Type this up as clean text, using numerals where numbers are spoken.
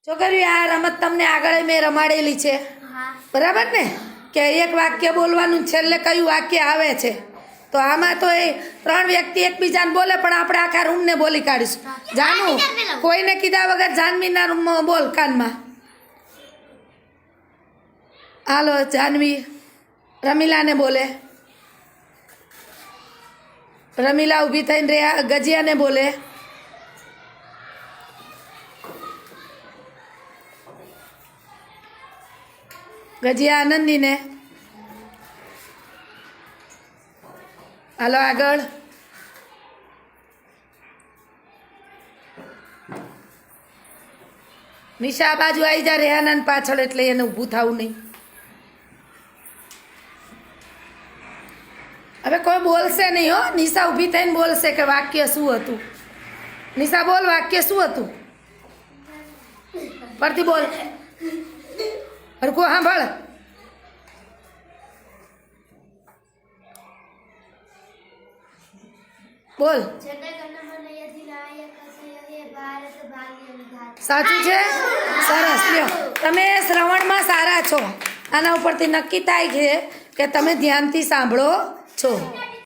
છોકરીઓ આ રમત તમને આગળ મેં રમાડેલી છે બરાબર ને કે એક વાક્ય બોલવાનું છેલ્લે કયું વાક્ય આવે છે તો આમાં તો એ ત્રણ વ્યક્તિ એકબીજાને બોલે પણ આપણે આખા રૂમને બોલી કાઢીશું જાનુ કોઈને કીધા વગર જાનવીના રૂમમાં બોલ કાનમાં હાલો જાનવી રમીલાને બોલે રમીલા ઊભી થઈને રહ્યા ગજિયાને બોલે ગજિયા આનંદીને હાલો આગળ નિશા આ બાજુ આવી જા રેહાના પાછળ એટલે એને ઊભું થવું નહીં હવે કોઈ બોલશે નહીં હો નિશા ઊભી થઈને બોલશે કે વાક્ય શું હતું નિશા બોલ વાક્ય શું હતું પરથી બોલ હરખું સાંભળ બોલ સાચું છે સરસ લ્યો તમે શ્રવણમાં સારા છો આના ઉપરથી નક્કી થાય છે કે તમે ધ્યાનથી સાંભળો છો